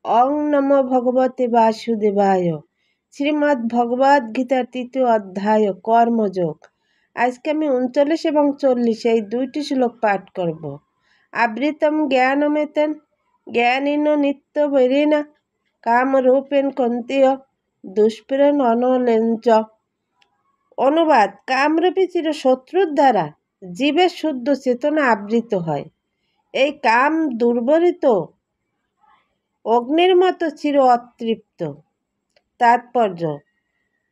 অং নমো ভগবতে বাসুদেবায়। শ্রীমদ্ ভগবদ গীতার 3য় অধ্যায় কর্মযোগ। আজকে আমি 39 এবং 40 এই দুইটি শ্লোক পাঠ করব। আবৃতম জ্ঞানমেতেন জ্ঞানীন নিত্য বৈরিনা কামরূপেণ কন্তীয় দুষ্প্রেরণ অনলেঞ্চ। অনুবাদ: কামরূপী চির শত্রুর দ্বারা জীবের শুদ্ধ চেতনা আবৃত হয়। এই কাম দুর্বরিত অগ্নির মতো চির অতৃপ্ত। তাৎপর্য: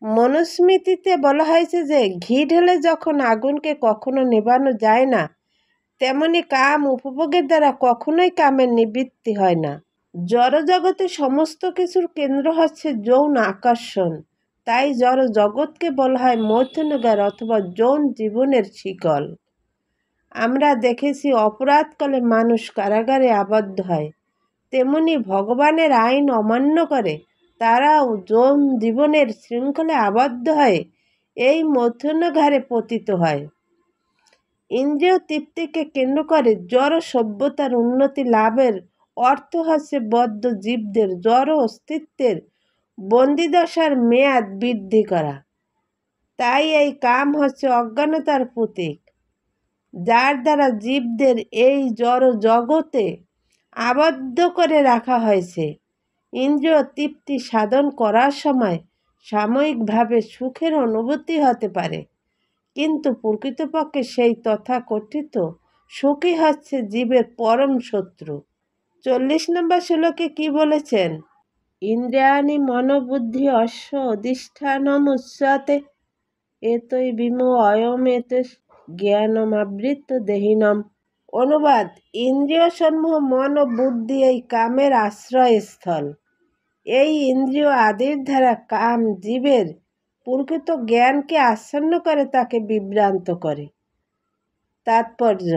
মনুস্মৃতিতে বলা হয়েছে যে ঘি ঢেলে যখন আগুনকে কখনো নেভানো যায় না, তেমনি কাম উপভোগের দ্বারা কখনোই কামের নিবৃত্তি হয় না। জড়জগতে সমস্ত কিছুর কেন্দ্র হচ্ছে যৌন আকর্ষণ। তাই জড় জগৎকে বলা হয় মৈথুনগার অথবা যৌন জীবনের শিকল। আমরা দেখেছি অপরাধকালে মানুষ কারাগারে আবদ্ধ হয়, তেমনি ভগবানের আইন অমান্য করে তারাও যৌন জীবনের শৃঙ্খলে আবদ্ধ হয়ে এই মৈথুনঘারে পতিত হয়। ইন্দ্রিয় তৃপ্তিকে কেন্দ্র করে জড় সভ্যতার উন্নতি লাভের অর্থ হচ্ছে বদ্ধ জীবদের জড় অস্তিত্বের বন্দিদশার মেয়াদ বৃদ্ধি করা। তাই এই কাম হচ্ছে অজ্ঞানতার প্রতীক, যার দ্বারা জীবদের এই জড় জগতে আবদ্ধ করে রাখা হয়েছে। ইন্দ্রিয় তৃপ্তি সাধন করার সময় সাময়িকভাবে সুখের অনুভূতি হতে পারে, কিন্তু প্রকৃতপক্ষে সেই তথাকথিত সুখই হচ্ছে জীবের পরম শত্রু। 40 নম্বর শ্লোকে কি বলেছেন? ইন্দ্রিয়াণি মনোবুদ্ধি অশ্ব অধিষ্ঠানমুচ্যতে এতই বিমো অয়মেতে জ্ঞানমাবৃত দেহিনম। অনুবাদ: ইন্দ্রিয় সমূহ মন ও বুদ্ধি এই কামের আশ্রয়স্থল। এই ইন্দ্রিয় আদির দ্বারা কাম জীবের প্রকৃত জ্ঞানকে আচ্ছন্ন করে তাকে বিভ্রান্ত করে। তাৎপর্য: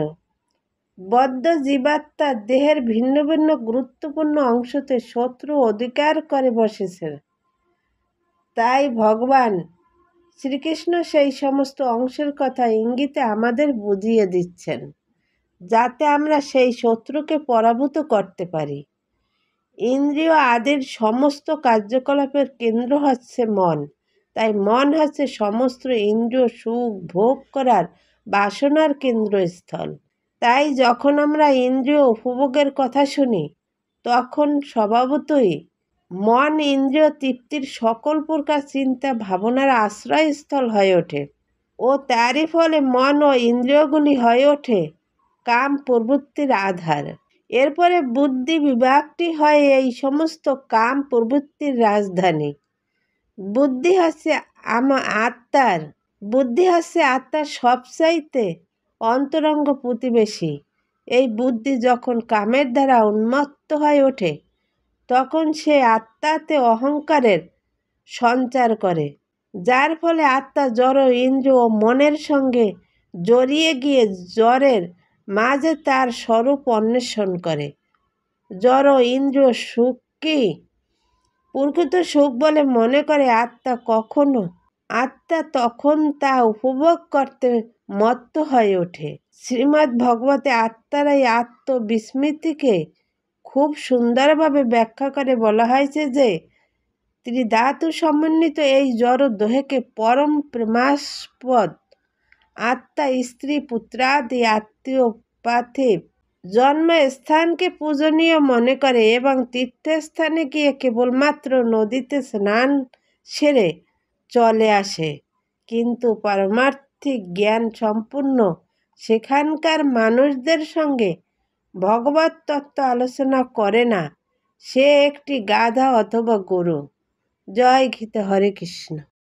বদ্ধ জীবাত্মা দেহের ভিন্ন ভিন্ন গুরুত্বপূর্ণ অংশতে শত্রু অধিকার করে বসেছে। তাই ভগবান শ্রীকৃষ্ণ সেই সমস্ত অংশের কথা ইঙ্গিতে আমাদের বুঝিয়ে দিচ্ছেন, যাতে আমরা সেই শত্রুকে পরাভূত করতে পারি। ইন্দ্রিয় আদির সমস্ত কার্যকলাপের কেন্দ্র হচ্ছে মন। তাই মন হচ্ছে সমস্ত ইন্দ্রিয় সুখ ভোগ করার বাসনার কেন্দ্রস্থল। তাই যখন আমরা ইন্দ্রিয় উপভোগের কথা শুনি, তখন স্বভাবতই মন ইন্দ্রিয় তৃপ্তির সকল প্রকার চিন্তা ভাবনার আশ্রয়স্থল হয়ে ওঠে ও তারই ফলে মন ও ইন্দ্রিয়গুলি হয়ে ওঠে কাম প্রবৃত্তির আধার। এরপরে বুদ্ধি বিভাগটি হয় এই সমস্ত কাম প্রবৃত্তির রাজধানী। বুদ্ধি হচ্ছে আত্মার সবচাইতে অন্তরঙ্গ প্রতিবেশী। এই বুদ্ধি যখন কামের দ্বারা উন্মত্ত হয়ে ওঠে, তখন সে আত্মাতে অহংকারের সঞ্চার করে, যার ফলে আত্মা জড় ইন্দ্রিয় ও মনের সঙ্গে জড়িয়ে গিয়ে জড়ের মাঝে তার স্বরূপ অন্বেষণ করে। জড় ইন্দ্রিয় সুখকে প্রকৃত সুখ বলে মনে করে আত্মা তখন তা উপভোগ করতে মত্ত হয়ে ওঠে। শ্রীমদ্ ভগবতে আত্মার এই আত্মবিস্মৃতিকে খুব সুন্দরভাবে ব্যাখ্যা করে বলা হয়েছে যে ত্রিধাতু সমন্বিত এই জড় দেহকে পরম প্রেমাস্পদ আত্মা স্ত্রী পুত্রাদি আত্মীয় পার্থিব জন্মস্থানকে পূজনীয় মনে করে এবং তীর্থস্থানে গিয়ে কেবলমাত্র নদীতে স্নান সেরে চলে আসে, কিন্তু পারমার্থিক জ্ঞান সম্পূর্ণ সেখানকার মানুষদের সঙ্গে ভগবত তত্ত্ব আলোচনা করে না। সে একটি গাধা অথবা গরু। জয় গীতা। হরে কৃষ্ণ।